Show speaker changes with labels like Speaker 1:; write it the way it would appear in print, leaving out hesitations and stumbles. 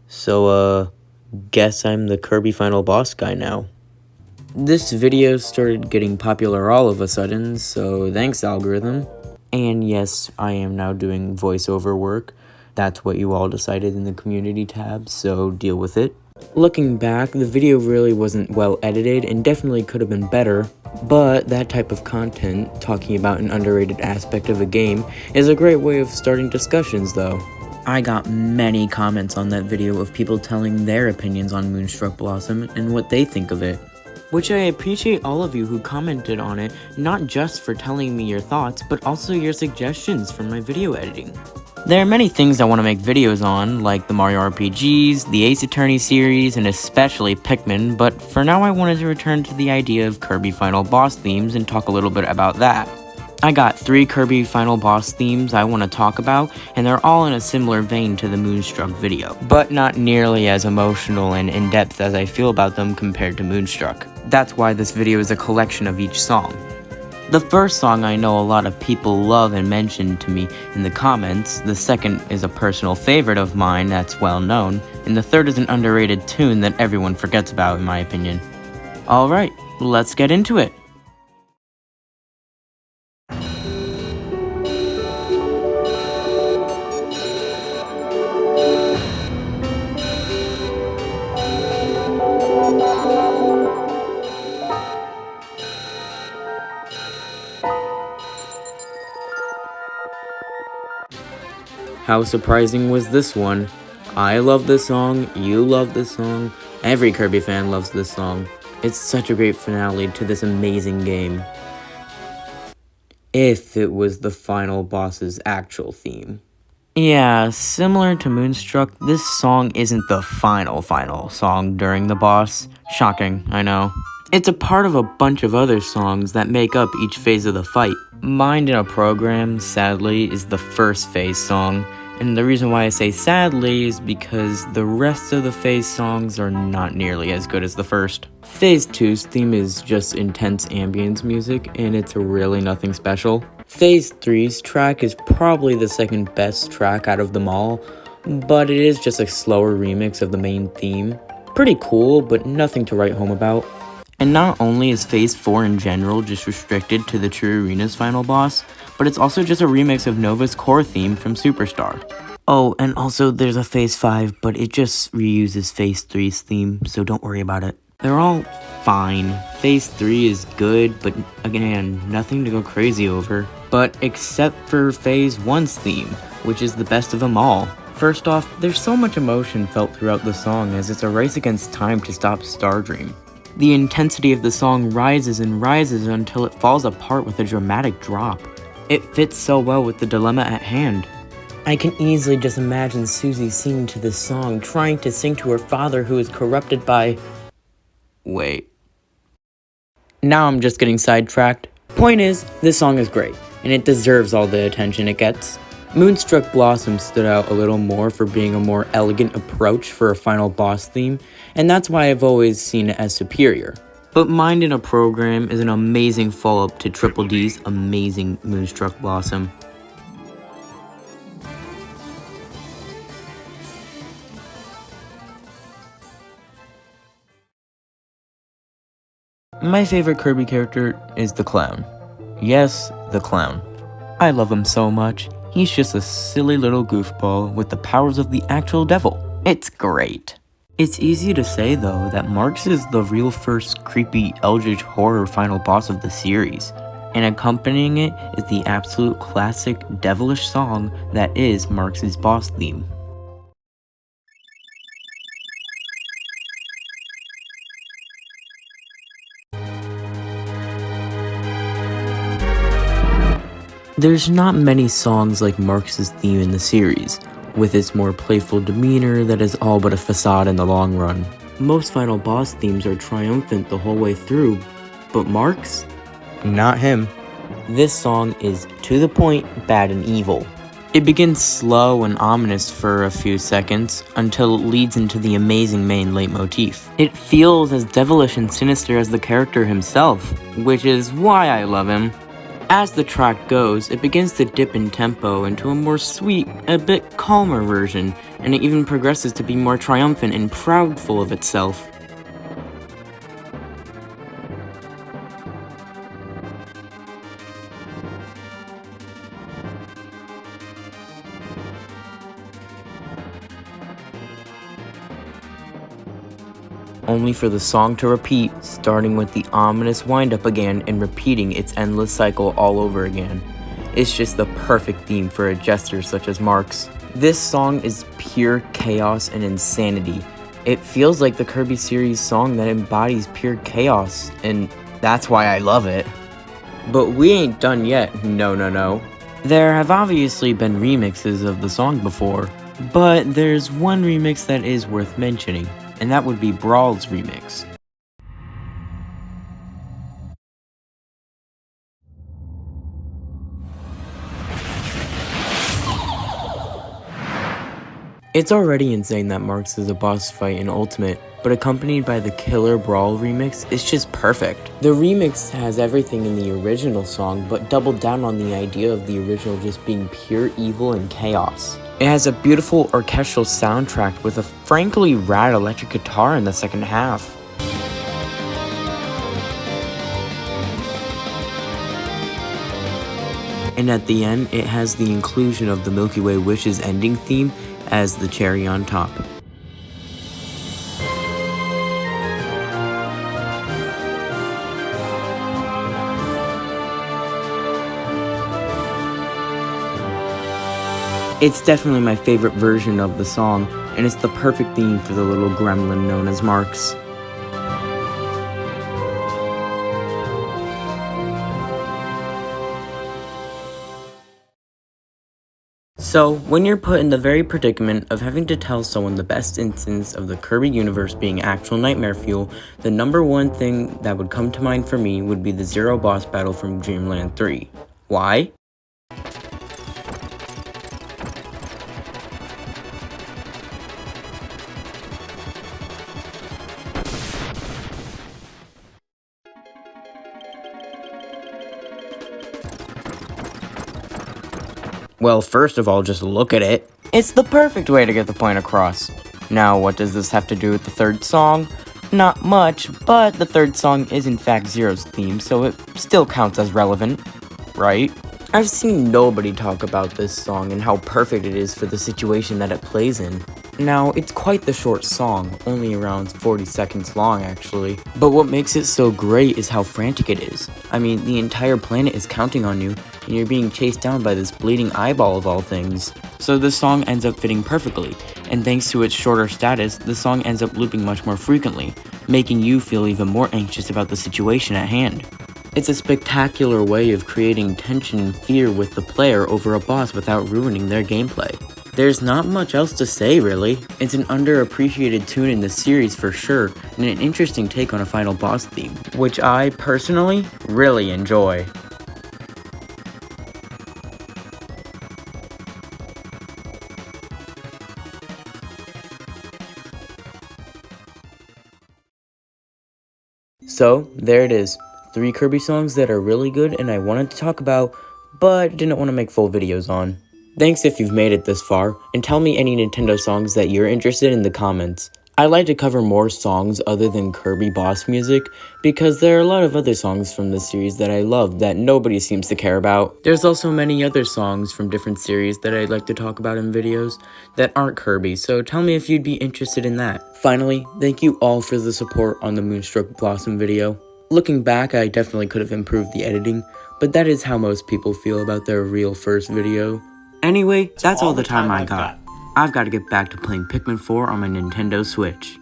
Speaker 1: So, guess I'm the Kirby final boss guy now. This video started getting popular all of a sudden, so thanks algorithm. And yes, I am now doing voiceover work. That's what you all decided in the community tab, so deal with it. Looking back, the video really wasn't well edited and definitely could have been better, but that type of content, talking about an underrated aspect of a game, is a great way of starting discussions though. I got many comments on that video of people telling their opinions on Moonlight Blossom and what they think of it. Which I appreciate all of you who commented on it, not just for telling me your thoughts, but also your suggestions for my video editing. There are many things I want to make videos on, like the Mario RPGs, the Ace Attorney series, and especially Pikmin, but for now I wanted to return to the idea of Kirby Final Boss themes and talk a little bit about that. I got 3 Kirby Final Boss themes I want to talk about, and they're all in a similar vein to the Moonstruck video, but not nearly as emotional and in-depth as I feel about them compared to Moonstruck. That's why this video is a collection of each song. The first song I know a lot of people love and mention to me in the comments, the second is a personal favorite of mine that's well known, and the third is an underrated tune that everyone forgets about in my opinion. Alright, let's get into it! How surprising was this one? I love this song, you love this song, every Kirby fan loves this song. It's such a great finale to this amazing game. If it was the final boss's actual theme. Yeah, similar to Moonstruck, this song isn't the final song during the boss. Shocking, I know. It's a part of a bunch of other songs that make up each phase of the fight. Mind in a Program, sadly, is the first phase song, and the reason why I say sadly is because the rest of the phase songs are not nearly as good as the first. Phase 2's theme is just intense ambience music, and it's really nothing special. Phase 3's track is probably the second best track out of them all, but it is just a slower remix of the main theme. Pretty cool, but nothing to write home about. And not only is Phase 4 in general just restricted to the True Arena's final boss, but it's also just a remix of Nova's core theme from Superstar. Oh, and also there's a Phase 5, but it just reuses Phase 3's theme, so don't worry about it. They're all fine. Phase 3 is good, but again, nothing to go crazy over. But except for Phase 1's theme, which is the best of them all. First off, there's so much emotion felt throughout the song as it's a race against time to stop Stardream. The intensity of the song rises and rises until it falls apart with a dramatic drop. It fits so well with the dilemma at hand. I can easily just imagine Susie singing to this song, trying to sing to her father who is corrupted by... Wait. Now I'm just getting sidetracked. Point is, this song is great, and it deserves all the attention it gets. Moonlight Blossom stood out a little more for being a more elegant approach for a final boss theme, and that's why I've always seen it as superior. But Mind in a Program is an amazing follow-up to Triple D's amazing Moonlight Blossom. My favorite Kirby character is the clown. Yes, the clown. I love him so much. He's just a silly little goofball with the powers of the actual devil. It's great. It's easy to say though that Marx is the real first creepy eldritch horror final boss of the series, and accompanying it is the absolute classic devilish song that is Marx's boss theme. There's not many songs like Marx's theme in the series, with its more playful demeanor that is all but a facade in the long run. Most final boss themes are triumphant the whole way through, but Marx? Not him. This song is to the point, bad and evil. It begins slow and ominous for a few seconds, until it leads into the amazing main leitmotif. It feels as devilish and sinister as the character himself, which is why I love him. As the track goes, it begins to dip in tempo into a more sweet, a bit calmer version, and it even progresses to be more triumphant and proudful of itself. Only for the song to repeat, starting with the ominous wind-up again and repeating its endless cycle all over again. It's just the perfect theme for a jester such as Marx. This song is pure chaos and insanity. It feels like the Kirby series song that embodies pure chaos, and that's why I love it. But we ain't done yet, no. There have obviously been remixes of the song before, but there's one remix that is worth mentioning, and that would be Brawl's remix. It's already insane that Marx is a boss fight in Ultimate, but accompanied by the killer Brawl remix, it's just perfect. The remix has everything in the original song, but doubled down on the idea of the original just being pure evil and chaos. It has a beautiful orchestral soundtrack with a frankly rad electric guitar in the second half. And at the end, it has the inclusion of the Milky Way Wishes ending theme as the cherry on top. It's definitely my favorite version of the song, and it's the perfect theme for the little gremlin known as Marx. So, when you're put in the very predicament of having to tell someone the best instance of the Kirby universe being actual nightmare fuel, the number one thing that would come to mind for me would be the Zero boss battle from Dreamland 3. Why? Well, first of all, just look at it. It's the perfect way to get the point across. Now, what does this have to do with the third song? Not much, but the third song is in fact Zero's theme, so it still counts as relevant, right? I've seen nobody talk about this song and how perfect it is for the situation that it plays in. Now, it's quite the short song, only around 40 seconds long actually. But what makes it so great is how frantic it is. I mean, the entire planet is counting on you, and you're being chased down by this bleeding eyeball of all things. So this song ends up fitting perfectly, and thanks to its shorter status, the song ends up looping much more frequently, making you feel even more anxious about the situation at hand. It's a spectacular way of creating tension and fear with the player over a boss without ruining their gameplay. There's not much else to say, really. It's an underappreciated tune in the series for sure, and an interesting take on a final boss theme, which I, personally, really enjoy. So, there it is. 3 Kirby songs that are really good and I wanted to talk about, but didn't want to make full videos on. Thanks if you've made it this far, and tell me any Nintendo songs that you're interested in the comments. I like to cover more songs other than Kirby boss music, because there are a lot of other songs from the series that I love that nobody seems to care about. There's also many other songs from different series that I'd like to talk about in videos that aren't Kirby, so tell me if you'd be interested in that. Finally, thank you all for the support on the Moonlight Blossom video. Looking back, I definitely could have improved the editing, but that is how most people feel about their real first video. Anyway, that's all the time I got. I've got to get back to playing Pikmin 4 on my Nintendo Switch.